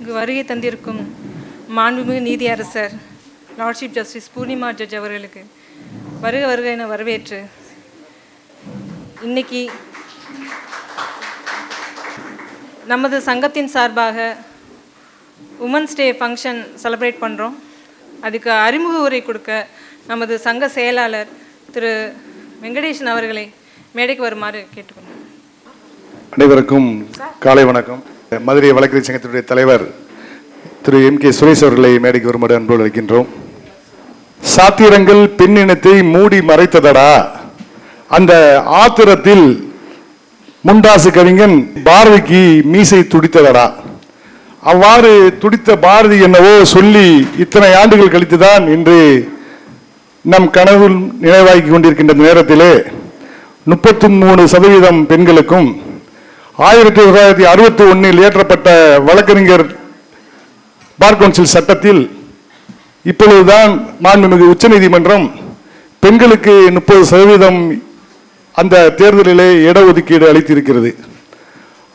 இங்கு வருகை தந்திருக்கும் மாண்புமிகு நீதியரசர் லார்ட்ஷிப் ஜஸ்டிஸ் பூர்ணிமா ஜட்ஜ் அவர்களுக்கு வருக வருக என வரவேற்று இன்னைக்கு நமது சங்கத்தின் சார்பாக உமன்ஸ் டே ஃபங்க்ஷன் செலிப்ரேட் பண்ணுறோம். அதுக்கு அறிமுக உரை கொடுக்க நமது சங்க செயலாளர் திரு வெங்கடேசன் அவர்களை மேடைக்கு வருமாறு கேட்டுக்கொள்கிறோம். அனைவருக்கும் காலை வணக்கம். மதுரை வழக்கறிஞர் சங்கத்தினுடைய தலைவர் திரு M.K. சுரேஷ் அவர்களை மேடைக்கு வருமாறு அன்போடு அழைக்கின்றோம். சாத்திரங்கள் பெண்ணினத்தை மூடி மறைத்ததடா, அந்த ஆத்திரத்தில் முண்டாசு கவிஞன் பாரதிக்கு மீசை துடித்ததடா. அவ்வாறு துடித்த பாரதி என்னவோ சொல்லி இத்தனை ஆண்டுகள் கழித்துதான் இன்று நம் கனவில் நினைவாக்கி கொண்டிருக்கின்ற நேரத்திலே 33% பெண்களுக்கும் 1961 இயற்றப்பட்ட வழக்கறிஞர் பார் கவுன்சில் சட்டத்தில் இப்பொழுதுதான் மாண்புமிகு உச்சநீதிமன்றம் பெண்களுக்கு 30% அந்த தேர்தலிலே இடஒதுக்கீடு அளித்திருக்கிறது.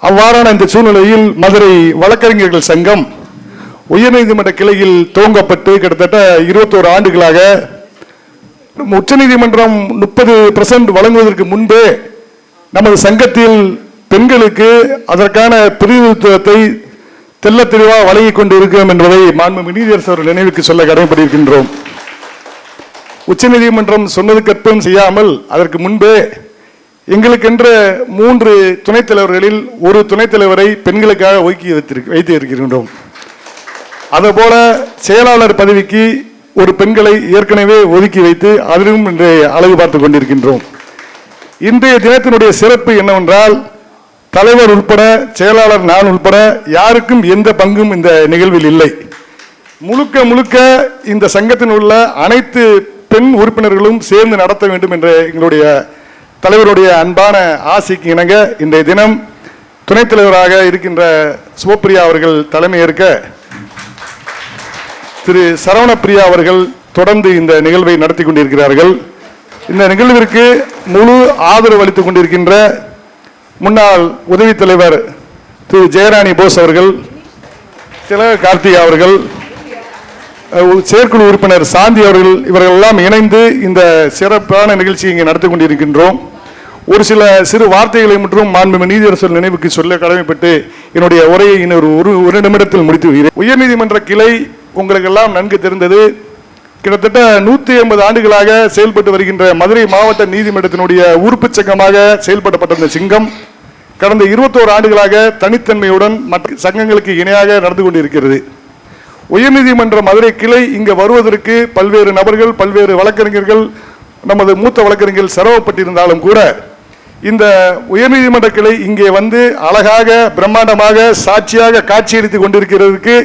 அவ்வாறான இந்த சூழ்நிலையில் மதுரை வழக்கறிஞர்கள் சங்கம் உயர்நீதிமன்ற கிளையில் துவங்கப்பட்டு கிட்டத்தட்ட 21 ஆண்டுகளாக உச்சநீதிமன்றம் 30% வழங்குவதற்கு முன்பே நமது சங்கத்தில் பெண்களுக்கு அதற்கான பிரதிநிதித்துவத்தை தெல்ல தெளிவாக வழங்கிக் கொண்டு இருக்கிறோம் என்பதை மாண்புமிகு நீதியரசர் அவர்கள் நினைவுக்கு சொல்ல கடமைப்பட்டிருக்கின்றோம். உச்சநீதிமன்றம் சொன்னதுக்கற்பம் செய்யாமல் அதற்கு முன்பே எங்களுக்கென்ற 3 துணைத் தலைவர்களில் ஒரு துணைத் தலைவரை பெண்களுக்காக ஒதுக்கி வைத்து இருக்கின்றோம். அதுபோல செயலாளர் பதவிக்கு ஒரு பெண்களை ஏற்கனவே ஒதுக்கி வைத்து அதிலும் இன்று அழகு பார்த்துக் கொண்டிருக்கின்றோம். இன்றைய தினத்தினுடைய சிறப்பு என்னவென்றால், தலைவர் உட்பட செயலாளர் நான் உட்பட யாருக்கும் எந்த பங்கும் இந்த நிகழ்வில் இல்லை. முழுக்க முழுக்க இந்த சங்கத்தில் உள்ள அனைத்து பெண் உறுப்பினர்களும் சேர்ந்து நடத்த வேண்டும் என்ற எங்களுடைய தலைவருடைய அன்பான ஆசைக்கு இணங்க இன்றைய தினம் துணைத் தலைவராக இருக்கின்ற சிவப்பிரியா அவர்கள் தலைமையேற்க திரு சரவணப்பிரியா அவர்கள் தொடர்ந்து இந்த நிகழ்வை நடத்தி கொண்டிருக்கிறார்கள். இந்த நிகழ்விற்கு முழு ஆதரவு அளித்துக் கொண்டிருக்கின்ற முன்னாள் உதவி தலைவர் திரு ஜெயராணி போஸ் அவர்கள், திலக கார்த்திகா அவர்கள், செயற்குழு உறுப்பினர் சாந்தி அவர்கள், இவர்கள் எல்லாம் இணைந்து இந்த சிறப்பான நிகழ்ச்சியை இங்கே நடத்தி கொண்டிருக்கின்றோம். ஒரு சில சிறு வார்த்தைகளை மற்றும் மாண்புமிகு நீதியரசர் நினைவுக்கு சொல்ல கடமைப்பட்டு என்னுடைய உரையை இன்னொரு ஒரு நிமிடத்தில் முடித்து வருகிறேன். உயர்நீதிமன்ற கிளை உங்களுக்கு எல்லாம் நன்கு தெரிந்தது. கிட்டத்தட்ட 180 ஆண்டுகளாக செயல்பட்டு வருகின்ற மதுரை மாவட்ட நீதிமன்றத்தினுடைய உறுப்பு சங்கமாக செயல்படப்பட்ட இந்த சிங்கம் கடந்த 21 ஆண்டுகளாக தனித்தன்மையுடன் மற்ற சங்கங்களுக்கு இணையாக நடந்து கொண்டிருக்கிறது. உயர்நீதிமன்ற மதுரை கிளை இங்கு வருவதற்கு பல்வேறு நபர்கள், பல்வேறு வழக்கறிஞர்கள், நமது மூத்த வழக்கறிஞர்கள் சிரமப்பட்டிருந்தாலும் கூட இந்த உயர்நீதிமன்ற கிளை இங்கே வந்து அழகாக பிரம்மாண்டமாக சாட்சியாக காட்சியளித்துக் கொண்டிருக்கிறதுக்கு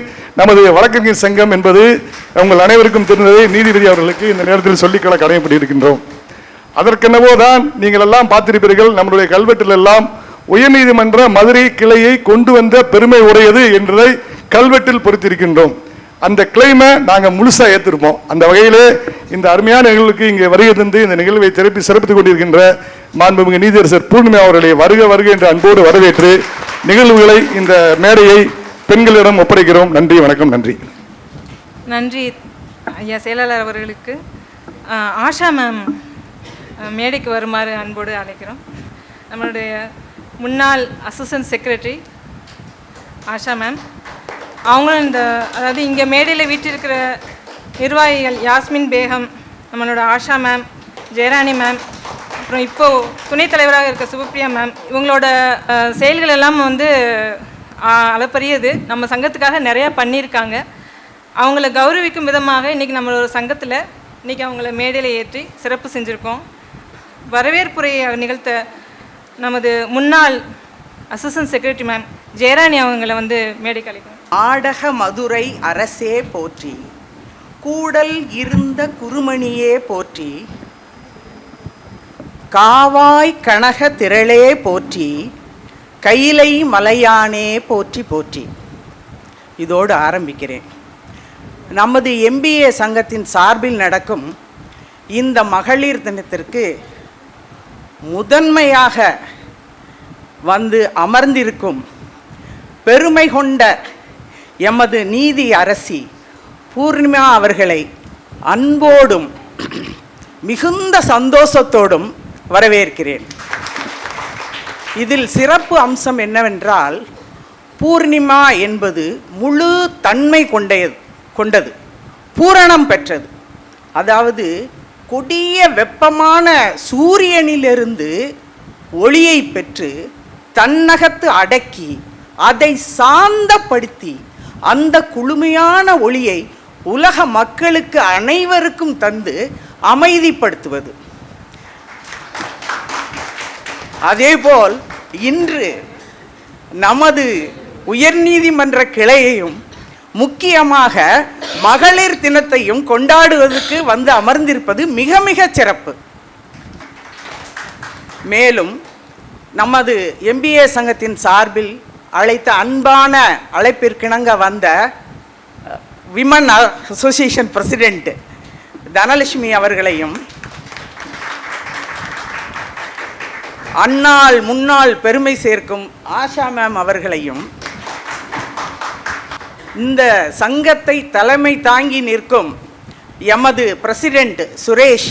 நமது வழக்கறிஞர் சங்கம் என்பது உங்கள் அனைவருக்கும் தெரிந்ததை நீதிபதி அவர்களுக்கு இந்த நேரத்தில் சொல்லிக்கொள்ள கடமைப்பட்டிருக்கின்றோம். அதற்கென்னவோ தான் நீங்கள் எல்லாம் பார்த்திருப்பீர்கள், நம்முடைய கல்வெட்டில் எல்லாம் உயர்நீதிமன்ற மதுரை கிளையை கொண்டு வந்த பெருமை உடையது என்பதை கல்வெட்டில் பொறுத்திருக்கின்றோம். அந்த கிளைமை நாங்கள் முழுசா ஏற்றிருப்போம். அந்த வகையிலே இந்த அருமையான நிகழ்வுக்கு இங்கே வருகை தந்து இந்த நிகழ்வை சிறப்பித்துக் கொண்டிருக்கின்ற மாண்புமிகு நீதியரசர் பூர்ணிமா அவர்களை வருக வருக என்று அன்போடு வரவேற்று நிகழ்வுகளை இந்த மேடையை பெண்களிடம் ஒப்படைக்கிறோம். நன்றி, வணக்கம். நன்றி. நன்றி ஐயா செயலாளர் அவர்களுக்கு. ஆஷா மேம் மேடைக்கு வருமாறு அன்போடு அழைக்கிறோம். நம்மளுடைய முன்னாள் அசிஸ்டன்ட் செக்ரட்டரி ஆஷா மேம், அவங்களும் அதாவது இங்கே மேடையில் வீட்டிருக்கிற நிர்வாகிகள் யாஸ்மின் பேகம், நம்மளோட ஆஷா மேம், ஜெயராணி மேம், அப்புறம் இப்போது துணைத் தலைவராக இருக்க சிவப்பிரியா மேம், இவங்களோட செயல்கள் எல்லாம் வந்து அளப்பரியது. நம்ம சங்கத்துக்காக நிறையா பண்ணியிருக்காங்க. அவங்கள கௌரவிக்கும் விதமாக இன்றைக்கி நம்மளோட சங்கத்தில் இன்றைக்கி அவங்கள மேடையில் ஏற்றி சிறப்பு செஞ்சுருக்கோம். வரவேற்புரையை நிகழ்த்த நமது முன்னாள் அசிஸ்டன்ட் செக்ரட்டரி மேம் ஜெயராணி அவங்கள வந்து மேடைக்கு அழைக்கணும். ஆடக மதுரை அரசே போற்றி, கூடல் இருந்த குருமணியே போற்றி, காவாய் கனக திரளே போற்றி, கைலை மலையானே போற்றி போற்றி. இதோடு ஆரம்பிக்கிறேன். நமது MBA சங்கத்தின் சார்பில் நடக்கும் இந்த மகளிர் தினத்திற்கு முதன்மையாக வந்து அமர்ந்திருக்கும் பெருமை கொண்ட எமது நீதி அரசி பூர்ணிமா அவர்களை அன்போடும் மிகுந்த சந்தோஷத்தோடும் வரவேற்கிறேன். இதில் சிறப்பு அம்சம் என்னவென்றால், பூர்ணிமா என்பது முழு தன்மை கொண்டது, பூரணம் பெற்றது. அதாவது கொடிய வெப்பமான சூரியனிலிருந்து ஒளியை பெற்று தன்னகத்து அடக்கி அதை சாந்தப்படுத்தி அந்த குளுமையான ஒளியை உலக மக்களுக்கு அனைவருக்கும் தந்து அமைதிப்படுத்துவது. அதேபோல் இன்று நமது உயர்நீதிமன்ற கிளையையும் முக்கியமாக மகளிர் தினத்தையும் கொண்டாடுவதற்கு வந்து அமர்ந்திருப்பது மிக மிக சிறப்பு. மேலும் நமது MBA சங்கத்தின் சார்பில் அழைத்த அன்பான அழைப்பிற்கிணங்க வந்த விமன் அசோசியேஷன் பிரசிடென்ட் தனலட்சுமி அவர்களையும், அன்னாள் முன்னாள் பெருமை சேர்க்கும் ஆஷா மேம் அவர்களையும், இந்த சங்கத்தை தலைமை தாங்கி நிற்கும் எமது பிரசிடென்ட் சுரேஷ்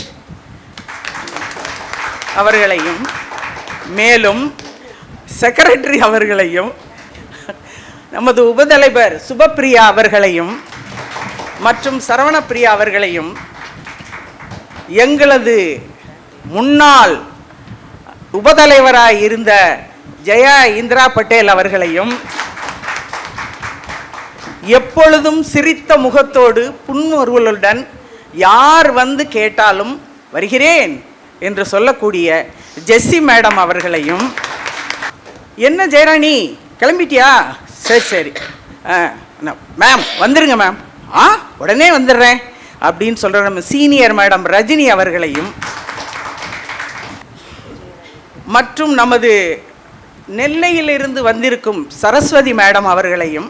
அவர்களையும், மேலும் செக்ரட்டரி அவர்களையும், நமது உபதலைவர் சுபப்பிரியா அவர்களையும் மற்றும் சரவணப்பிரியா அவர்களையும், எங்களது முன்னாள் உபதலைவராய் இருந்த ஜெயா இந்திரா பட்டேல் அவர்களையும், எப்பொழுதும் சிரித்த முகத்தோடு புன்முறுவலுடன் யார் வந்து கேட்டாலும் வருகிறேன் என்று சொல்லக்கூடிய ஜெஸ்ஸி மேடம் அவர்களையும், என்ன ஜெயராணி கிளம்பிட்டியா? சரி சரி மேம் வந்துருங்க மேம், உடனே வந்துடுறேன் அப்படின்னு சொல்கிற நம்ம சீனியர் மேடம் ரஜினி அவர்களையும், மற்றும் நமது நெல்லையிலிருந்து வந்திருக்கும் சரஸ்வதி மேடம் அவர்களையும்,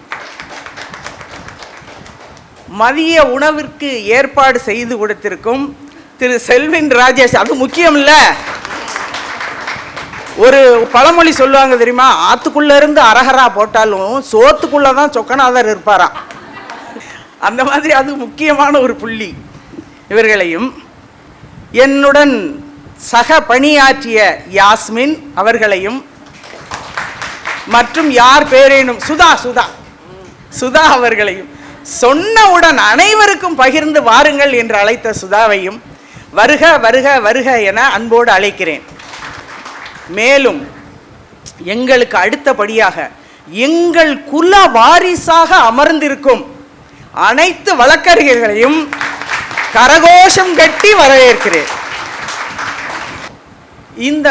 மதிய உணவிற்கு ஏற்பாடு செய்து கொடுத்திருக்கும் திரு செல்வின் ராஜேஷ், அது முக்கியம் இல்லை. ஒரு பழமொழி சொல்லுவாங்க தெரியுமா, ஆத்துக்குள்ள இருந்து அரகரா போட்டாலும் சோத்துக்குள்ள தான் சொக்கநாதர் இருப்பாராம். அந்த மாதிரி அது முக்கியமான ஒரு புள்ளி. இவர்களையும், என்னுடன் சக பணியாற்றிய யாஸ்மின் அவர்களையும், மற்றும் யார் பேரேனும் சுதா அவர்களையும், சொன்னவுடன் அனைவருக்கும் பகிர்ந்து வாருங்கள் என்று அழைத்த சுதாவையும் வருக வருக வருக என அன்போடு அழைக்கிறேன். மேலும் எங்களுக்கு அடுத்தபடியாக எங்கள் குல வாரிசாக அமர்ந்திருக்கும் அனைத்து வழக்கறிஞர்களையும் கரகோஷம் கட்டி வரவேற்கிறேன். இந்த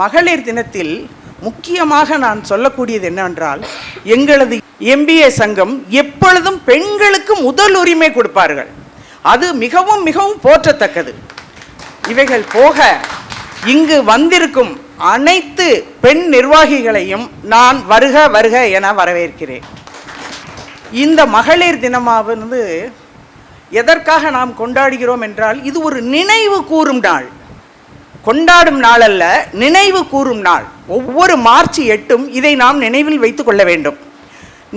மகளிர் தினத்தில் முக்கியமாக நான் சொல்லக்கூடியது என்னவென்றால், எங்களது MBA சங்கம் எப்பொழுதும் பெண்களுக்கு முதல் உரிமை கொடுப்பார்கள். அது மிகவும் மிகவும் போற்றத்தக்கது. இவைகள் போக இங்கு வந்திருக்கும் அனைத்து பெண் நிர்வாகிகளையும் நான் வருக வருக என வரவேற்கிறேன். இந்த மகளிர் தினமானது எதற்காக நாம் கொண்டாடுகிறோம் என்றால், இது ஒரு நினைவு கூறும் நாள். கொண்டாடும் நாள் அல்ல, நினைவு கூறும் நாள். ஒவ்வொரு மார்ச் 8 இதை நாம் நினைவில் வைத்துக் கொள்ள வேண்டும்.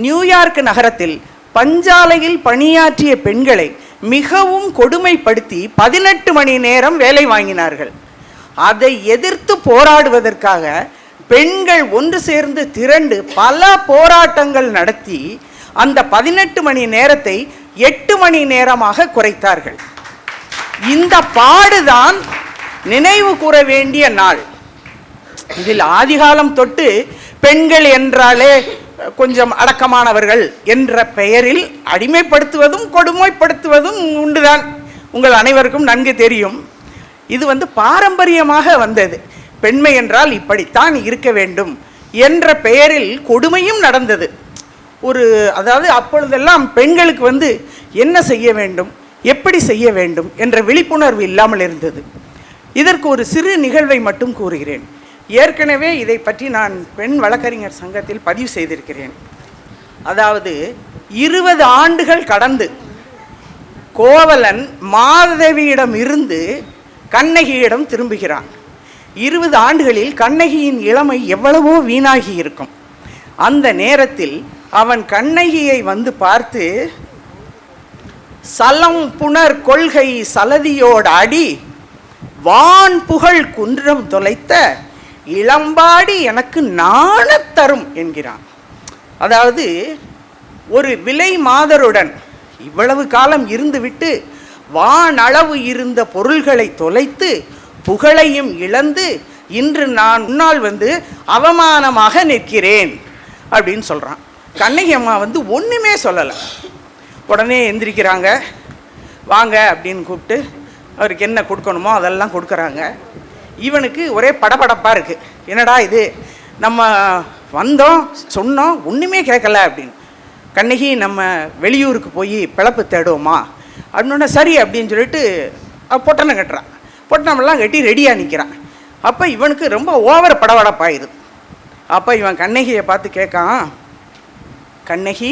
நியூயார்க் நகரத்தில் பஞ்சாலையில் பணியாற்றிய பெண்களை மிகவும் கொடுமைப்படுத்தி 18 மணி நேரம் வேலை வாங்கினார்கள். அதை எதிர்த்து போராடுவதற்காக பெண்கள் ஒன்று சேர்ந்து திரண்டு பல போராட்டங்கள் நடத்தி அந்த 18 மணி நேரத்தை 8 மணி நேரமாக குறைத்தார்கள். இந்த பாடுதான் நினைவு கூற வேண்டிய நாள். இதில் ஆதிகாலம் தொட்டு பெண்கள் என்றாலே கொஞ்சம் அடக்கமானவர்கள் என்ற பெயரில் அடிமைப்படுத்துவதும் கொடுமைப்படுத்துவதும் உண்டுதான். உங்கள் அனைவருக்கும் நன்கு தெரியும். இது பாரம்பரியமாக வந்தது. பெண்மை என்றால் இப்படித்தான் இருக்க வேண்டும் என்ற பெயரில் கொடுமையும் நடந்தது. அதாவது அப்பொழுதெல்லாம் பெண்களுக்கு என்ன செய்ய வேண்டும், எப்படி செய்ய வேண்டும் என்ற விழிப்புணர்வு இல்லாமல் இருந்தது. இதற்கு ஒரு சிறு நிகழ்வை மட்டும் கூறுகிறேன். ஏற்கனவே இதை பற்றி நான் பெண் வழக்கறிஞர் சங்கத்தில் பதிவு செய்திருக்கிறேன். அதாவது 20 ஆண்டுகள் கடந்து கோவலன் மாதேவியிடம் இருந்து கண்ணகியிடம் திரும்புகிறான். 20 ஆண்டுகளில் கண்ணகியின் இளமை எவ்வளவோ வீணாகி இருக்கும். அந்த நேரத்தில் அவன் கண்ணகியை வந்து பார்த்து, சலம் புனர் கொள்கை சலதியோடு அடி வான் புகழ் குன்றம் தொலைத்த இளம்பாடி எனக்கு நாணத் தரும் என்கிறான். அதாவது ஒரு விலை மாதருடன் இவ்வளவு காலம் இருந்துவிட்டு வானளவு இருந்த பொருள்களை தொலைத்து புகழையும் இழந்து இன்று நான் முன்னால் வந்து அவமானமாக நிற்கிறேன் அப்படின்னு சொல்கிறான். கண்ணகி அம்மா வந்து ஒன்றுமே சொல்லலை. உடனே எந்திரிக்கிறாங்க, வாங்க அப்படின்னு கூப்பிட்டு அவருக்கு என்ன கொடுக்கணுமோ அதெல்லாம் கொடுக்குறாங்க. இவனுக்கு ஒரே படபடப்பாக இருக்குது. என்னடா இது, நம்ம வந்தோம் சொன்னோம் ஒன்றுமே கேட்கல அப்படின்னு. கண்ணகி நம்ம வெளியூருக்கு போய் பிழப்பு தேடுவோமா அப்படின்னா சரி அப்படின்னு சொல்லிட்டு பொட்டனை கட்டுறான். பொட்டனமெல்லாம் கட்டி ரெடியாக நிற்கிறான். அப்போ இவனுக்கு ரொம்ப ஓவர் படபடப்பாயிருது. அப்போ இவன் கண்ணகியை பார்த்து கேட்கான், கண்ணகி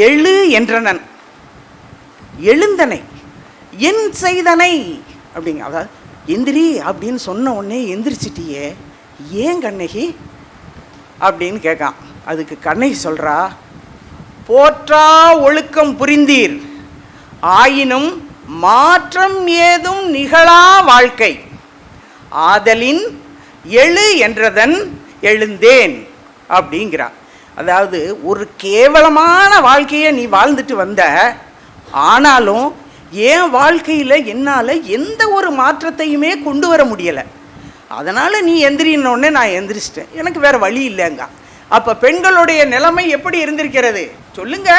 எழு என்றனன் எழுந்தனை என் செய்தனை அப்படிங்க. அதாவது எந்திரி அப்படின்னு சொன்ன உடனே எந்திரிச்சிட்டியே, ஏன் கண்ணகி அப்படின்னு கேட்கான். அதுக்கு கண்ணகி சொல்கிறா, போற்றா ஒழுக்கம் புரிந்தீர் ஆயினும் மாற்றம் ஏதும் நிகழா வாழ்க்கை ஆதலின் எழு என்றதன் எழுந்தேன் அப்படிங்கிறான். அதாவது ஒரு கேவலமான வாழ்க்கையை நீ வாழ்ந்துட்டு வந்த, ஆனாலும் என் வாழ்க்கையில் என்னால் எந்த ஒரு மாற்றத்தையுமே கொண்டு வர முடியலை, அதனால் நீ எந்திரின்னொடனே நான் எந்திரிச்சிட்டேன், எனக்கு வேறு வழி இல்லைங்க. அப்போ பெண்களுடைய நிலைமை எப்படி இருந்திருக்கிறது சொல்லுங்க?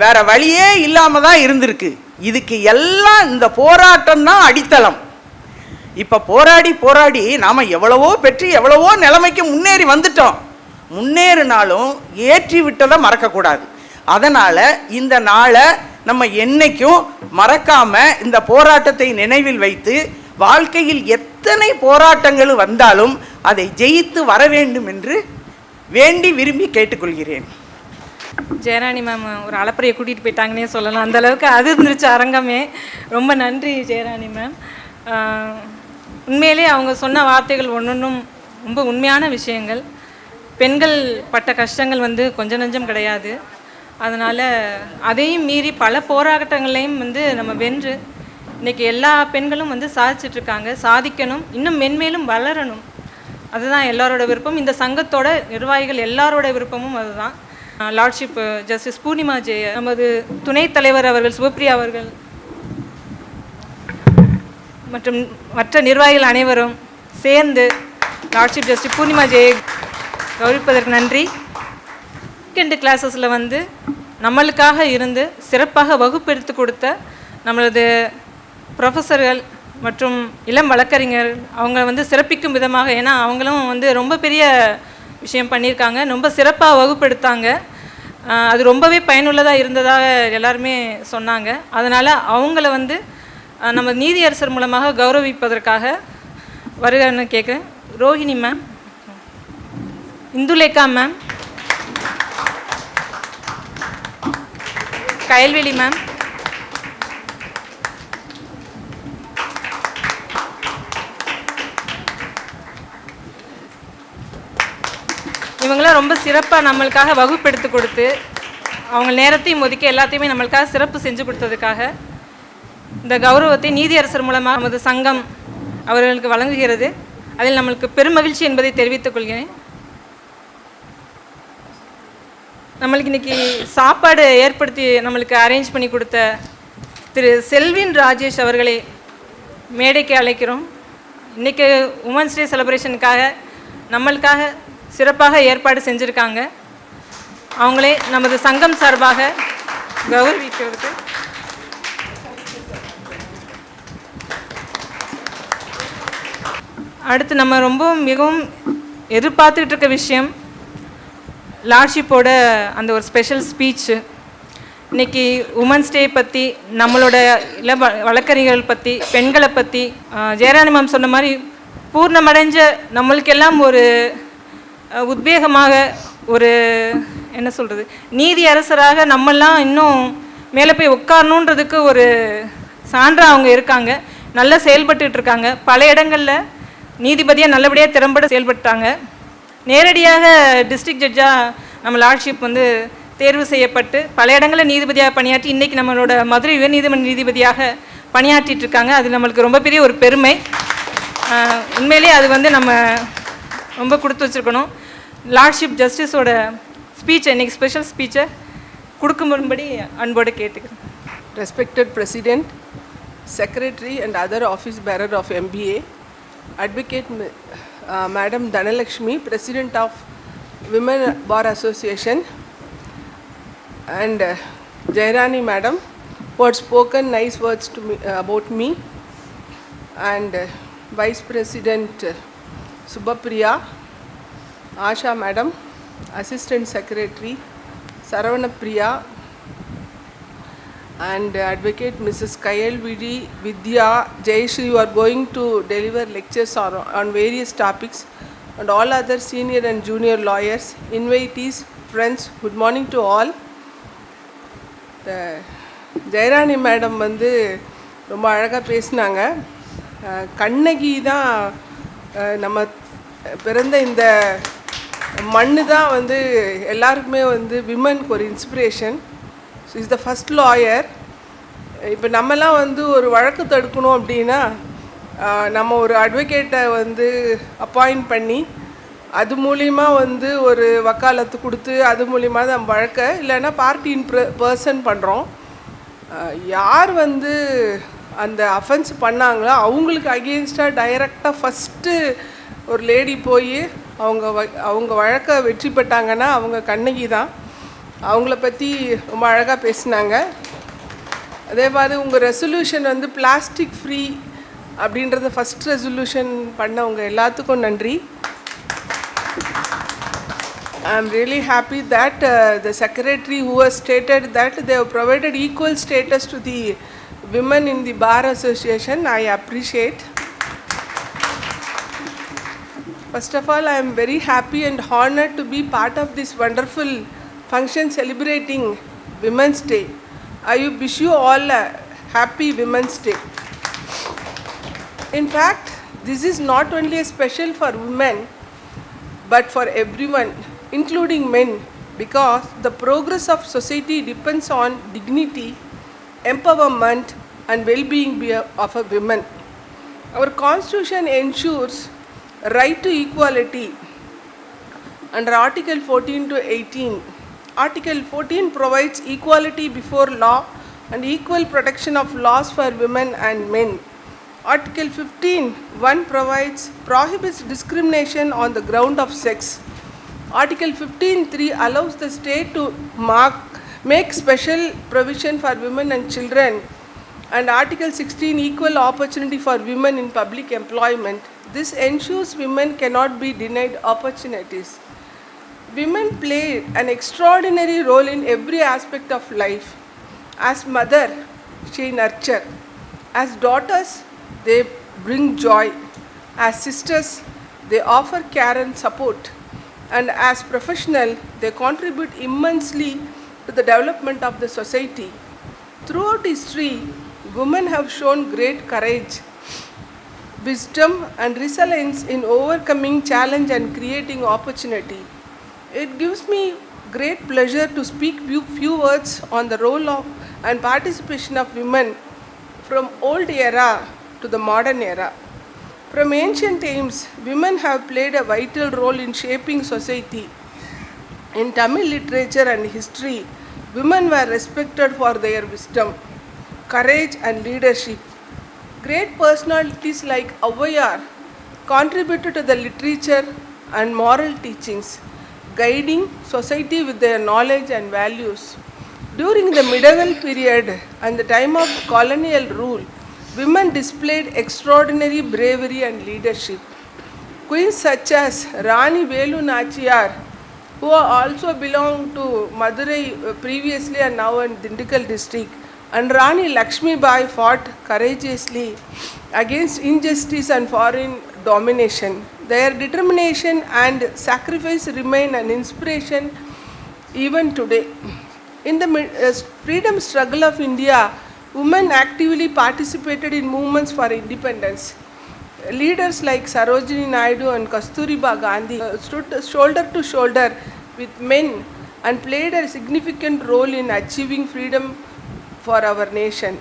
வேற வழியே இல்லாமல் தான் இருந்திருக்கு. இதுக்கு எல்லாம் இந்த போராட்டம் தான் அடித்தளம். இப்போ போராடி போராடி நாம் எவ்வளவோ பெற்று எவ்வளவோ நிலைமைக்கு முன்னேறி வந்துட்டோம். முன்னேறினாலும் ஏற்றி விட்டதை மறக்கக்கூடாது. அதனால் இந்த நாளை நம்ம என்னைக்கும் மறக்காமல் இந்த போராட்டத்தை நினைவில் வைத்து வாழ்க்கையில் எத்தனை போராட்டங்கள் வந்தாலும் அதை ஜெயித்து வர வேண்டும் என்று வேண்டி விரும்பி கேட்டுக்கொள்கிறேன். ஜெயராணி மேம் ஒரு அலப்பறையை கூட்டிகிட்டு போயிட்டாங்கன்னே சொல்லலாம், அந்தளவுக்கு அது இருந்துருச்சு அரங்கமே. ரொம்ப நன்றி ஜெயராணி மேம். உண்மையிலே அவங்க சொன்ன வார்த்தைகள் ஒன்றும் ரொம்ப உண்மையான விஷயங்கள். பெண்கள் பட்ட கஷ்டங்கள் வந்து கொஞ்சம் நஞ்சம் கிடையாது. அதனால் அதையும் மீறி பல போராட்டங்களையும் வந்து நம்ம வென்று இன்றைக்கி எல்லா பெண்களும் வந்து சாதிச்சிட்ருக்காங்க, சாதிக்கணும், இன்னும் மென்மேலும் வளரணும். அதுதான் எல்லாரோட விருப்பம். இந்த சங்கத்தோட நிர்வாகிகள் எல்லாரோட விருப்பமும் அதுதான். லார்ட்ஷிப் ஜஸ்டிஸ் பூர்ணிமா ஜெய, நமது துணைத் தலைவர் அவர்கள் சிவப்பிரியா அவர்கள் மற்றும் மற்ற நிர்வாகிகள் அனைவரும் சேர்ந்து லார்ட்ஷிப் ஜஸ்டிஸ் பூர்ணிமா ஜெயை கௌரவிப்பதற்கு நன்றி. வீக்கெண்டு கிளாஸஸில் வந்து நம்மளுக்காக இருந்து சிறப்பாக வகுப்பெடுத்து கொடுத்த நம்மளது ப்ரொஃபஸர்கள் மற்றும் இளம் வழக்கறிஞர் அவங்க வந்து சிறப்பிக்கும் விதமாக, ஏன்னா அவங்களும் வந்து ரொம்ப பெரிய விஷயம் பண்ணியிருக்காங்க, ரொம்ப சிறப்பாக வகுப்பெடுத்தாங்க. அது ரொம்பவே பயனுள்ளதாக இருந்ததாக எல்லாருமே சொன்னாங்க. அதனால் அவங்கள வந்து நம்ம நீதியரசர் மூலமாக கௌரவிப்பதற்காக வருகன்னு கேட்குறேன். Rohini ma'am, Indulekha ma'am, கயல்வெளி ma'am, இவங்களாம் ரொம்ப சிறப்பாக நம்மளுக்காக வகுப்பெடுத்து கொடுத்து அவங்க நேரத்தையும் ஒதுக்கி எல்லாத்தையுமே நம்மளுக்காக சிறப்பு செஞ்சு கொடுத்ததுக்காக இந்த கௌரவத்தை நீதியரசர் மூலமாக நமது சங்கம் அவர்களுக்கு வழங்குகிறது. அதில் நம்மளுக்கு பெருமகிழ்ச்சி என்பதை தெரிவித்துக் கொள்கிறேன். நம்மளுக்கு இன்றைக்கி சாப்பாடு ஏற்படுத்தி நம்மளுக்கு அரேஞ்ச் பண்ணி கொடுத்த திரு செல்வின் ராஜேஷ் அவர்களை மேடைக்கு அழைக்கிறோம். இன்றைக்கி உமன்ஸ் டே செலிப்ரேஷனுக்காக நம்மளுக்காக சிறப்பாக ஏற்பாடு செஞ்சுருக்காங்க. அவங்களே நமது சங்கம் சார்பாக கௌரவிக்கிறதுக்கு அடுத்து நம்ம ரொம்ப மிகவும் எதிர்பார்த்துக்கிட்டு இருக்க விஷயம் லார்ட்ஷிப்போட அந்த ஒரு ஸ்பெஷல் ஸ்பீச்சு. இன்றைக்கி உமன்ஸ் டே பற்றி, நம்மளோட வழக்கறிஞர்கள் பற்றி, பெண்களை பற்றி ஜெயராணி மேம் சொன்ன மாதிரி பூர்ணமடைஞ்ச நம்மளுக்கெல்லாம் ஒரு உத்வேகமாக, ஒரு என்ன சொல்கிறது, நீதி அரசராக நம்மெல்லாம் இன்னும் மேலே போய் உட்காரணுன்றதுக்கு ஒரு சான்றாக அவங்க இருக்காங்க. நல்லா செயல்பட்டுருக்காங்க. பல இடங்களில் நீதிபதியாக நல்லபடியாக திறம்பட செயல்பட்டாங்க. நேரடியாக டிஸ்ட்ரிக்ட் ஜட்ஜாக நம்ம லார்ட்ஷிப் வந்து தேர்வு செய்யப்பட்டு பல இடங்களில் நீதிபதியாக பணியாற்றி இன்றைக்கி நம்மளோட மதுரை உயர்நீதிமன்ற நீதிபதியாக பணியாற்றிட்டு இருக்காங்க. அது நம்மளுக்கு ரொம்ப பெரிய ஒரு பெருமை. உண்மையிலே அது வந்து நம்ம ரொம்ப கொடுத்து வச்சுருக்கணும். லார்ட்ஷிப் ஜஸ்டிஸோட ஸ்பீச்சை இன்றைக்கி ஸ்பெஷல் ஸ்பீச்சை கொடுக்கும்படி அன்போடு கேட்டுக்கிறேன். Respected President, Secretary and other office bearer of MBA, Advocate Madam Dhanalakshmi, President of Women Bar Association, and Jairani Madam, who had spoken nice words to me, about me, and Vice President Subhapriya, Asha Madam, Assistant Secretary Saravana Priya, and Advocate Mrs. Kayal Vidya Jayashri, who are going to deliver lectures on various topics, and all other senior and junior lawyers, invitees, friends, good morning to all. Jayarani madam வந்து ரொம்ப அழகாக பேசினாங்க. கண்ணகி தான் நம்ம பிறந்த இந்த மண்ணு தான் வந்து எல்லாருக்குமே வந்து விமனுக்கு ஒரு inspiration. Is the first lawyer. இப்போ நம்மலாம் வந்து ஒரு வழக்கு தடுக்கணும் அப்படின்னா நம்ம ஒரு அட்வொகேட்டை வந்து அப்பாயிண்ட் பண்ணி அது மூலிமா வந்து ஒரு வக்காலத்து கொடுத்து அது மூலிமா நம்ம வழக்கை இல்லைன்னா பார்ட்டி இன் பர்சன் பண்ணுறோம். யார் வந்து அந்த அஃபென்ஸ் பண்ணாங்களோ அவங்களுக்கு அகெயின்ஸ்டாக டைரெக்டாக ஃபஸ்ட்டு ஒரு லேடி போய் அவங்க வழக்கை வெற்றி பெற்றாங்கன்னா அவங்க கண்ணகி தான். அவங்கள பற்றி ரொம்ப அழகாக பேசினாங்க. அதே மாதிரி உங்கள் ரெசல்யூஷன் வந்து பிளாஸ்டிக் ஃப்ரீ அப்படின்றத ஃபஸ்ட் ரெசல்யூஷன் பண்ணவங்க எல்லாத்துக்கும் நன்றி. I am really happy that the secretary who has stated that they have provided equal status to the women in the Bar Association. I appreciate. First of all, I am very happy and honored to be part of this wonderful function celebrating Women's Day. I wish you all a happy Women's Day. In fact, this is not only a special for women, but for everyone, including men, because the progress of society depends on dignity, empowerment, and well-being of a woman. Our Constitution ensures right to equality under Article 14 to 18. Article 14 provides equality before law and equal protection of laws for women and men. Article 15(1) prohibits discrimination on the ground of sex. Article 15(3) allows the state to make special provision for women and children. And Article 16, equal opportunity for women in public employment. This ensures women cannot be denied opportunities. Women play an extraordinary role in every aspect of life. As mother, she nurtures. As daughters, they bring joy. As sisters, they offer care and support. And as professional, they contribute immensely to the development of the society. Throughout history, women have shown great courage, wisdom, and resilience in overcoming challenge and creating opportunity. It gives me great pleasure to speak few words on the role of and participation of women from old era to the modern era. From ancient times, women have played a vital role in shaping society. In Tamil literature and history, women were respected for their wisdom, courage, and leadership. Great personalities like Avvaiyar contributed to the literature and moral teachings, guiding society with their knowledge and values. During the medieval period and the time of colonial rule, women displayed extraordinary bravery and leadership. Queens such as Rani Velu Nachiyar, who also belonged to Madurai previously and now in Dindigul district, and Rani Lakshmi Bai fought courageously against injustice and foreign domination. Their determination and sacrifice remain an inspiration even today. In the freedom struggle of India, women actively participated in movements for independence. Leaders like Sarojini Naidu and Kasturiba Gandhi stood shoulder to shoulder with men and played a significant role in achieving freedom for our nation.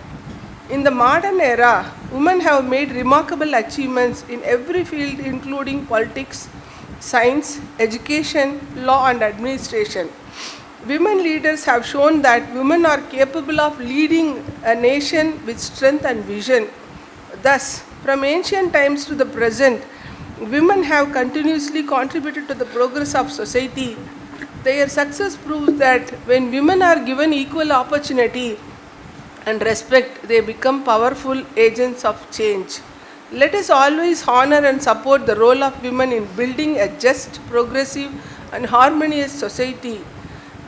In the modern era, women have made remarkable achievements in every field, including politics, science, education, law, and administration. Women leaders have shown that women are capable of leading a nation with strength and vision. Thus, from ancient times to the present, women have continuously contributed to the progress of society. Their success proves that when women are given equal opportunity and respect, they become powerful agents of change. Let us always honor and support the role of women in building a just, progressive, and harmonious society.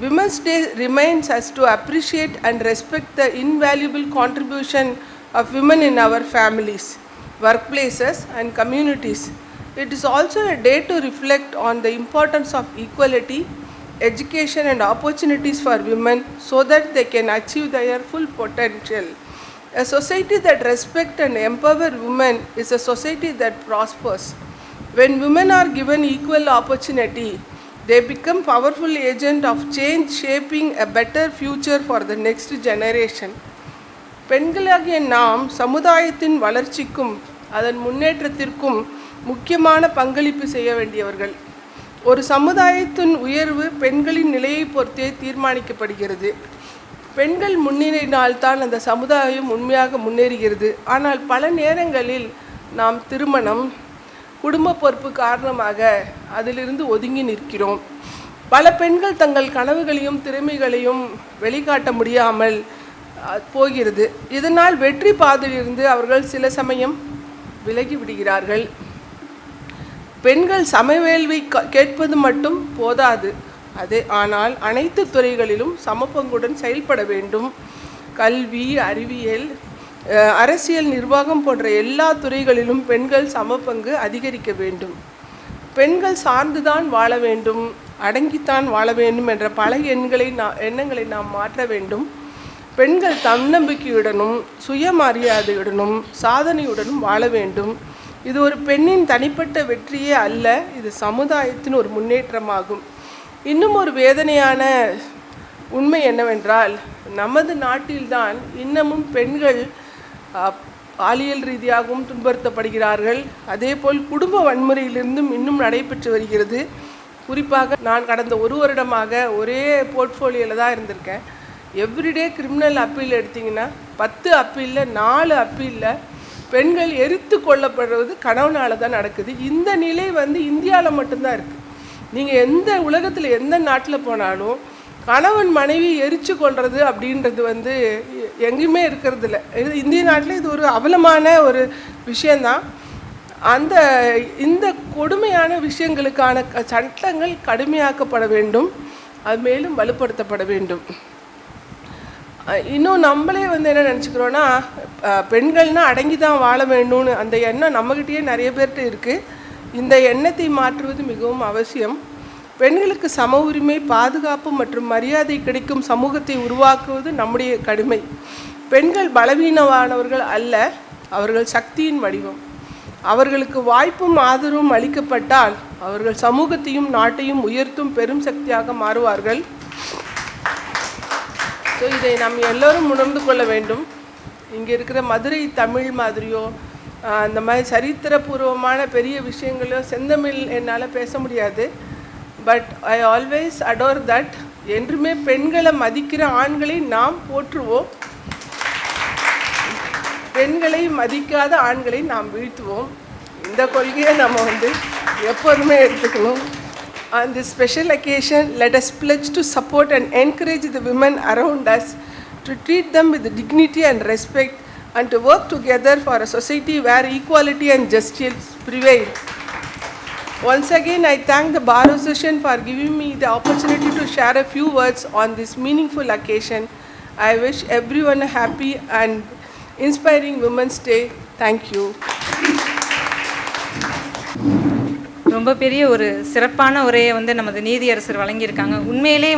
Women's Day reminds us to appreciate and respect the invaluable contribution of women in our families, workplaces, and communities. It is also a day to reflect on the importance of equality, education, and opportunities for women so that they can achieve their full potential. A society that respects and empowers women is a society that prospers. When women are given equal opportunity, they become powerful agents of change, shaping a better future for the next generation. பெண்களாகிய நாம் சமுதாயத்தின் வளர்ச்சிக்கும் அதன் முன்னேற்றத்திற்கும் முக்கியமான பங்களிப்பு செய்ய வேண்டியவர்கள். ஒரு சமுதாயத்தின் உயர்வு பெண்களின் நிலையை பொறுத்தே தீர்மானிக்கப்படுகிறது. பெண்கள் முன்னேறினால்தான் அந்த சமுதாயம் உண்மையாக முன்னேறுகிறது. ஆனால் பல நேரங்களில் நாம் திருமணம், குடும்ப பொறுப்பு காரணமாக அதிலிருந்து ஒதுங்கி நிற்கிறோம். பல பெண்கள் தங்கள் கனவுகளையும் திறமைகளையும் வெளிக்காட்ட முடியாமல் போகிறது. இதனால் வெற்றி பாதையிலிருந்து அவர்கள் சில சமயம் விலகி விடுகிறார்கள். பெண்கள் சமவேள்வி கேட்பது மட்டும் போதாது. ஆனால் அனைத்து துறைகளிலும் சமபங்குடன் செயல்பட வேண்டும். கல்வி, அறிவியல், அரசியல், நிர்வாகம் போன்ற எல்லா துறைகளிலும் பெண்கள் சமபங்கு அதிகரிக்க வேண்டும். பெண்கள் சார்ந்துதான் வாழ வேண்டும், அடங்கித்தான் வாழ வேண்டும் என்ற பல எண்ணங்களை நாம் மாற்ற வேண்டும். பெண்கள் தன்னம்பிக்கையுடனும் சுயமரியாதையுடனும் சாதனையுடனும் வாழ வேண்டும். இது ஒரு பெண்ணின் தனிப்பட்ட வெற்றியே அல்ல, இது சமுதாயத்தின் ஒரு முன்னேற்றமாகும். இன்னும் ஒரு வேதனையான உண்மை என்னவென்றால், நமது நாட்டில்தான் இன்னமும் பெண்கள் பாலியல் ரீதியாகவும் துன்புறுத்தப்படுகிறார்கள். அதேபோல் குடும்ப வன்முறையிலிருந்தும் இன்னும் நடைபெற்று வருகிறது. குறிப்பாக நான் கடந்த ஒரு வருடமாக ஒரே போர்ட்ஃபோலியோவில் தான் இருந்திருக்கேன். எவ்ரிடே கிரிமினல் அப்பீல் எடுத்திங்கன்னா 10 அப்பீலில் 4 அப்பீலில் பெண்கள் எரித்து கொல்லப்படுறது கணவனால தான் நடக்குது. இந்த நிலை இந்தியாவில் மட்டும்தான் இருக்குது. நீங்கள் எந்த உலகத்தில் எந்த நாட்டில் போனாலும் கணவன் மனைவி எரித்து கொள்வது அப்படின்றது எங்கேயுமே இருக்கிறது இல்லை. இந்திய நாட்டில் இது ஒரு அவலமான ஒரு விஷயந்தான். இந்த கொடுமையான விஷயங்களுக்கான சட்டங்கள் கடுமையாக்கப்பட வேண்டும், அது மேலும் வலுப்படுத்தப்பட வேண்டும். இன்னும் நம்மளே என்ன நினச்சிக்கிறோன்னா, பெண்கள்னால் அடங்கி தான் வாழ வேண்டும்னு அந்த எண்ணம் நம்மகிட்டயே நிறைய பேர்கிட்ட இருக்குது. இந்த எண்ணத்தை மாற்றுவது மிகவும் அவசியம். பெண்களுக்கு சம உரிமை, பாதுகாப்பு மற்றும் மரியாதை கிடைக்கும் சமூகத்தை உருவாக்குவது நம்முடைய கடமை. பெண்கள் பலவீனமானவர்கள் அல்ல, அவர்கள் சக்தியின் வடிவம். அவர்களுக்கு வாய்ப்பும் ஆதரவும் அளிக்கப்பட்டால் அவர்கள் சமூகத்தையும் நாட்டையும் உயர்த்தும் பெரும் சக்தியாக மாறுவார்கள். ஸோ இதை நாம் எல்லோரும் உணர்ந்து கொள்ள வேண்டும். இங்கே இருக்கிற மதுரை தமிழ் மாதிரியோ அந்த மாதிரி சரித்திரபூர்வமான பெரிய விஷயங்களோ செந்தமிழ் என்னால் பேச முடியாது. But I always adore that. என்றுமே பெண்களை மதிக்கிற ஆண்களை நாம் போற்றுவோம், பெண்களை மதிக்காத ஆண்களை நாம் வீழ்த்துவோம். இந்த கொள்கையை நம்ம எப்போதுமே எடுத்துக்கணும். On this special occasion, let us pledge to support and encourage the women around us, to treat them with dignity and respect, and to work together for a society where equality and justice prevail. Once again, I thank the Bar Association for giving me the opportunity to share a few words on this meaningful occasion. I wish everyone a happy and inspiring Women's Day. Thank you. ரொம்ப பெரிய ஒரு சிறப்பான உரையை நமது நீதியரசர் வழங்கியிருக்காங்க. உண்மையிலே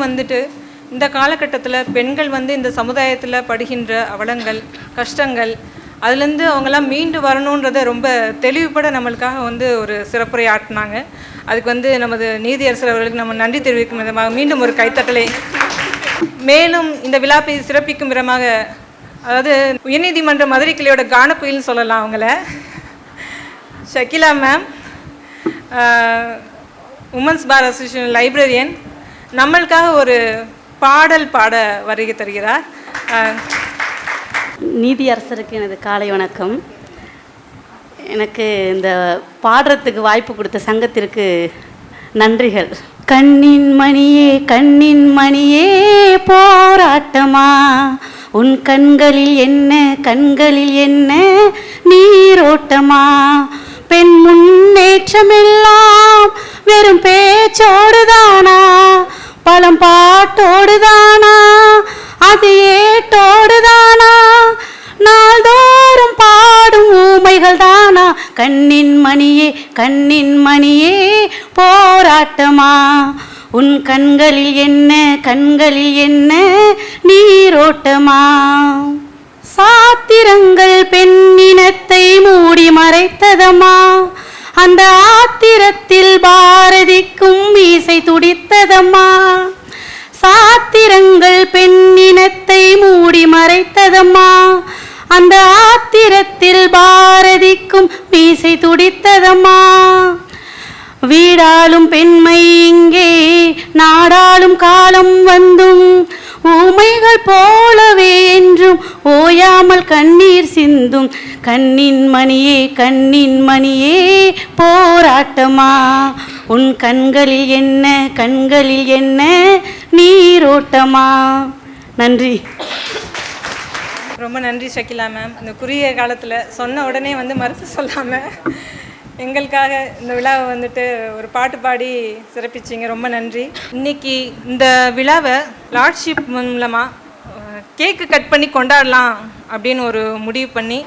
இந்த காலகட்டத்தில் பெண்கள் இந்த சமுதாயத்தில் படுகின்ற அவலங்கள், கஷ்டங்கள், அதுலேருந்து அவங்கெல்லாம் மீண்டு வரணுன்றதை ரொம்ப தெளிவுபட நம்மளுக்காக வந்து ஒரு சிறப்புரை ஆட்டினாங்க. அதுக்கு வந்து நமது நீதியரசர் அவர்களுக்கு நம்ம நன்றி தெரிவிக்கும் விதமாக மீண்டும் ஒரு கைத்தட்டலை. மேலும் இந்த விழாவை சிறப்பிக்கும் விதமாக, அதாவது உயர்நீதிமன்ற மதுரை கிளையோட கானப்புயல்னு சொல்லலாம் அவங்கள, Shakila ma'am, women's bar association librarian, நம்மளுக்காக ஒரு பாடல் பாட வருகை தருகிறார். நீதியரசருக்கு எனது காலை வணக்கம். எனக்கு இந்த பாடுறதுக்கு வாய்ப்பு கொடுத்த சங்கத்திற்கு நன்றிகள். கண்ணின் மணியே கண்ணின் மணியே போராட்டமா, உன் கண்களில் என்ன கண்களில் என்ன நீரோட்டமா, பெண் முன்னேற்றமெல்லாம் வெறும் பேச்சோடுதானா, பழம் பாட்டோடுதானா, அது ஏட்டோடுதானா, நாள்தோறும் பாடும் ஊமைகள் தானா, கண்ணின் மணியே கண்ணின் மணியே போராட்டமா, உன் கண்களில் என்ன கண்களில் என்ன நீரோட்டமா, சாத்திரங்கள் பெண்ணினத்தை மூடி மறைத்ததம்மா, அந்த ஆத்திரத்தில் பாரதிக்கும் மீசை துடித்ததம்மா, சாத்திரங்கள் பெண்ணினத்தை மூடி மறைத்ததம்மா, அந்த ஆத்திரத்தில் பாரதிக்கும் மீசை துடித்ததம்மா, வீடாளும் பெண்மை இங்கே நாடாளும் காலம் வந்தும் ஊமைகள் போலவே என்றும் ஓயாமல் கண்ணீர் சிந்தும், கண்ணின் மணியே போராட்டமா, உன் கண்களில் என்ன கண்களில் என்ன நீரோட்டமா. நன்றி. ரொம்ப நன்றி ஷக்கிலா மேம். இந்த குறுகிய காலத்தில் சொன்ன உடனே வந்து மறுத்து சொல்லாமல் எங்களுக்காக இந்த விழாவை வந்துட்டு ஒரு பாட்டு பாடி சிறப்பிச்சிங்க. ரொம்ப நன்றி. இன்றைக்கி இந்த விழாவை லார்ட்ஷிப் மூலமாக கேக்கு கட் பண்ணி கொண்டாடலாம் அப்படின்னு ஒரு முடிவு பண்ணி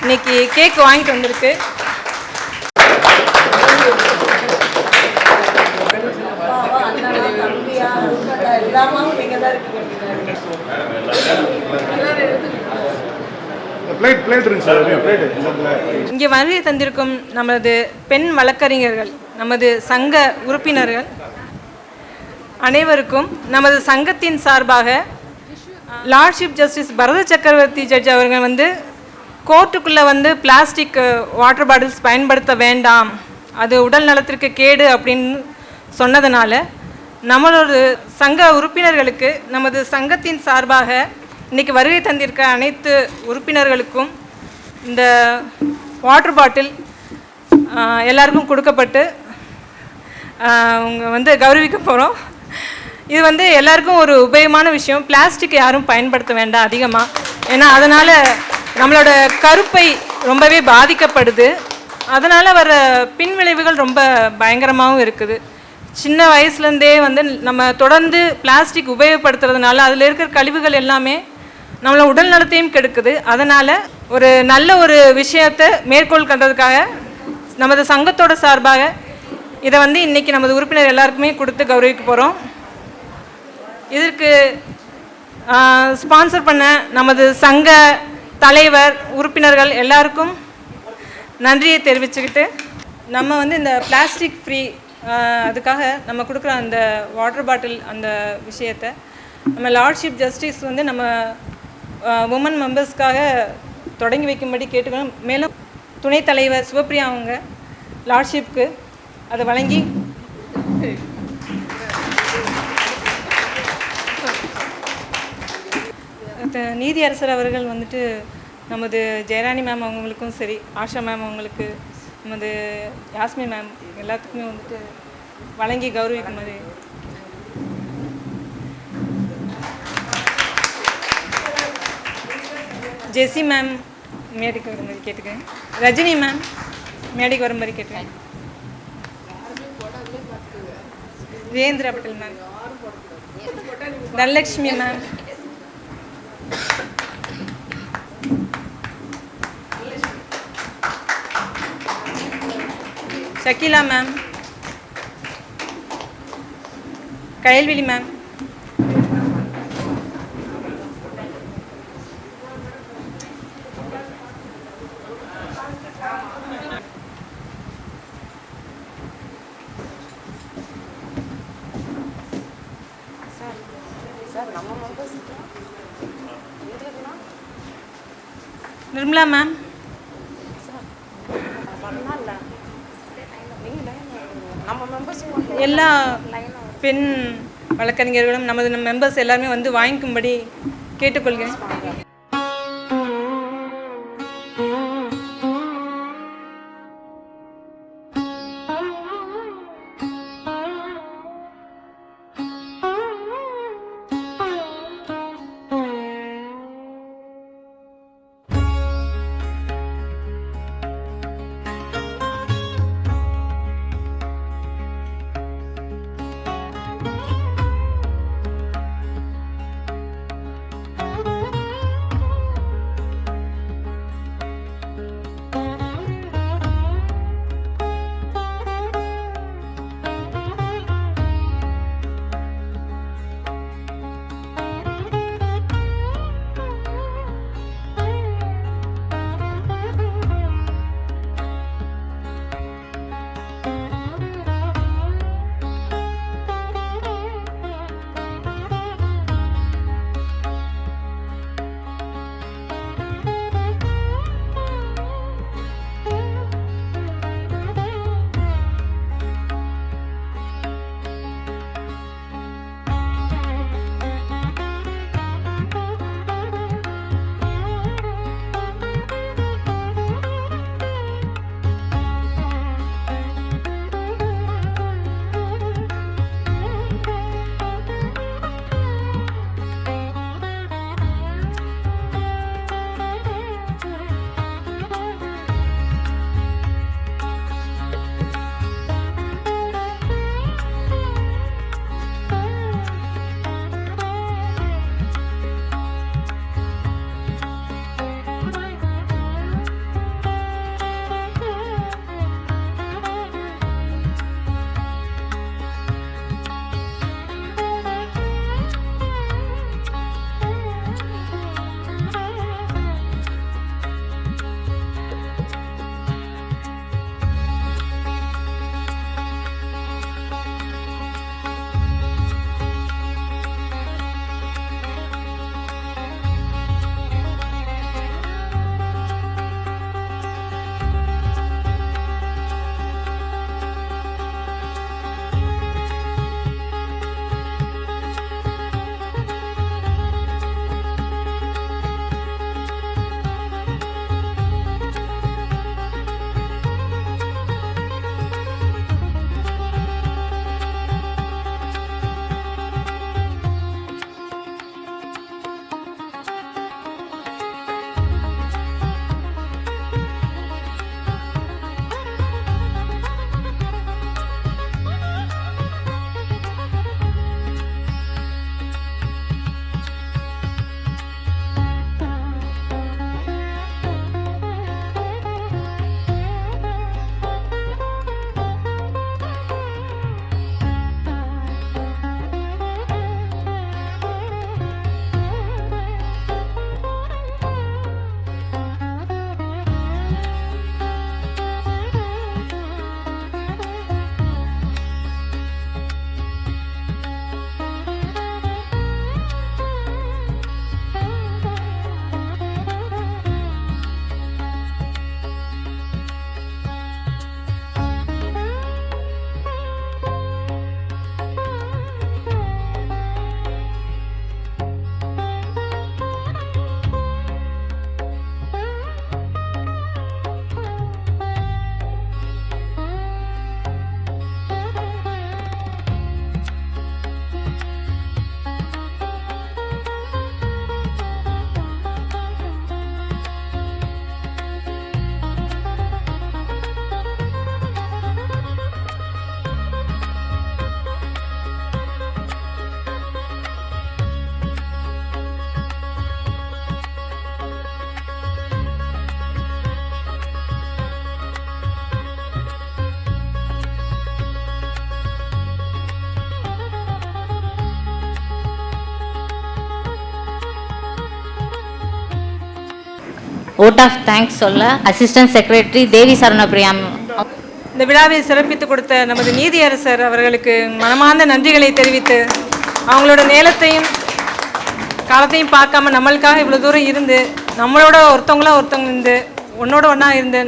இன்றைக்கி கேக்கு வாங்கிட்டு வந்திருக்கு. இங்கே வருகை தந்திருக்கும் நமது பெண் வழக்கறிஞர்கள், நமது சங்க உறுப்பினர்கள் அனைவருக்கும் நமது சங்கத்தின் சார்பாக லார்ட்ஷிப் ஜஸ்டிஸ் பரத சக்கரவர்த்தி ஜட்ஜ் அவர்கள் வந்து கோர்ட்டுக்குள்ளே வந்து பிளாஸ்டிக் வாட்டர் பாட்டில்ஸ் பயன்படுத்த வேண்டாம், அது உடல் நலத்திற்கு கேடு அப்படின்னு சொன்னதுனால நம்மளோட சங்க உறுப்பினர்களுக்கு நமது சங்கத்தின் சார்பாக இன்றைக்கி வருகை தந்திருக்க அனைத்து உறுப்பினர்களுக்கும் இந்த வாட்டர் பாட்டில் எல்லாருக்கும் கொடுக்கப்பட்டு அவங்க வந்து கௌரவிக்க போகிறோம். இது வந்து எல்லாருக்கும் ஒரு உபயோகமான விஷயம். பிளாஸ்டிக் யாரும் பயன்படுத்த வேண்டாம் அதிகமாக, ஏன்னா அதனால் நம்மளோட கருப்பை ரொம்பவே பாதிக்கப்படுது. அதனால் வர பின்விளைவுகள் ரொம்ப பயங்கரமாகவும் இருக்குது. சின்ன வயசுலேருந்தே வந்து நம்ம தொடர்ந்து பிளாஸ்டிக் உபயோகப்படுத்துறதுனால அதில் இருக்கிற கழிவுகள் எல்லாமே நம்மளை உடல் நலத்தையும் கெடுக்குது. அதனால் ஒரு நல்ல ஒரு விஷயத்தை மேற்கோள் கண்டதுக்காக நமது சங்கத்தோட சார்பாக இதை வந்து இன்றைக்கி நமது உறுப்பினர் எல்லாருக்குமே கொடுத்து கௌரவிக்க போகிறோம். இதற்கு ஸ்பான்சர் பண்ண நமது சங்க தலைவர் உறுப்பினர்கள் எல்லாருக்கும் நன்றியை தெரிவிச்சுக்கிட்டு, நம்ம வந்து இந்த பிளாஸ்டிக் ஃப்ரீ அதுக்காக நம்ம கொடுக்குற அந்த வாட்டர் பாட்டில் அந்த விஷயத்தை நம்ம லார்ட்ஷிப் ஜஸ்டிஸ் வந்து நம்ம உமன் மெம்பர்ஸ்க்காக தொடங்கி வைக்கும்படி கேட்டுக்கணும். மேலும் துணைத் தலைவர் சிவப்பிரியா அவங்க லார்ட்ஷிப்க்கு அதை வழங்கி நீதியரசர் அவர்கள் வந்துட்டு நமது ஜெயராணி மேம் அவங்களுக்கும் சரி, ஆஷா மேம் அவங்களுக்கு, நமது யாஸ்மி மேம் எல்லாத்துக்குமே வந்துட்டு வழங்கி கௌரவிக்கும் மாதிரி. ஜெசி மேம் மேடைக்கு வரும்படி கேட்டுக்கேன். ரஜினி மேம் மேடைக்கு வரும்படி கேட்டுக்கேன். Virendra Patel ma'am, Dhanalakshmi ma'am, Shakila ma'am, Kayalvizhi ma'am, Nirmala ma'am, எல்லா பெண் வழக்கறிஞர்களும் நமது மெம்பர்ஸ் எல்லாருமே வந்து வாங்கிக்கும்படி கேட்டுக்கொள்கிறேன். ஓட் ஆஃப் தேங்க்ஸ் சொல்ல அசிஸ்டன்ட் செக்ரட்டரி தேவி சரணப்பிரியா. இந்த விழாவை சிறப்பித்து கொடுத்த நமது நீதியரசர் அவர்களுக்கு மனமார்ந்த நன்றிகளை தெரிவித்து அவங்களோட நேரத்தையும் காலத்தையும் பார்க்காம நம்மளுக்காக இவ்வளோ தூரம் இருந்து நம்மளோட ஒருத்தவங்க இருந்து ஒன்னோட ஒன்றா இருந்து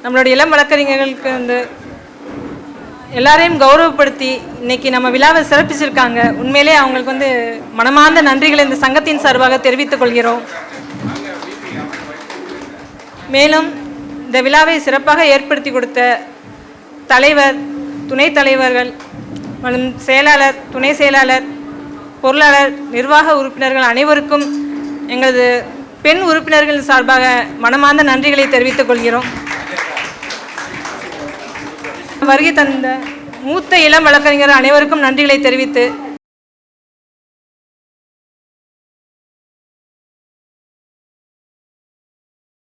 நம்மளுடைய இளம் வழக்கறிஞர்களுக்கு வந்து எல்லாரையும் கௌரவப்படுத்தி இன்னைக்கு நம்ம விழாவை சிறப்பிச்சிருக்காங்க. உண்மையிலே அவங்களுக்கு வந்து மனமார்ந்த நன்றிகளை இந்த சங்கத்தின் சார்பாக தெரிவித்துக் கொள்கிறோம். மேலும் இந்த விழாவை சிறப்பாக ஏற்படுத்தி கொடுத்த தலைவர், துணைத் தலைவர்கள் மற்றும் செயலாளர், துணை செயலாளர், பொருளாளர், நிர்வாக உறுப்பினர்கள் அனைவருக்கும் எங்களது பெண் உறுப்பினர்கள் சார்பாக மனமார்ந்த நன்றிகளை தெரிவித்துக் கொள்கிறோம். வருகை தந்த மூத்த இளம் வழக்கறிஞர் அனைவருக்கும் நன்றிகளை தெரிவித்து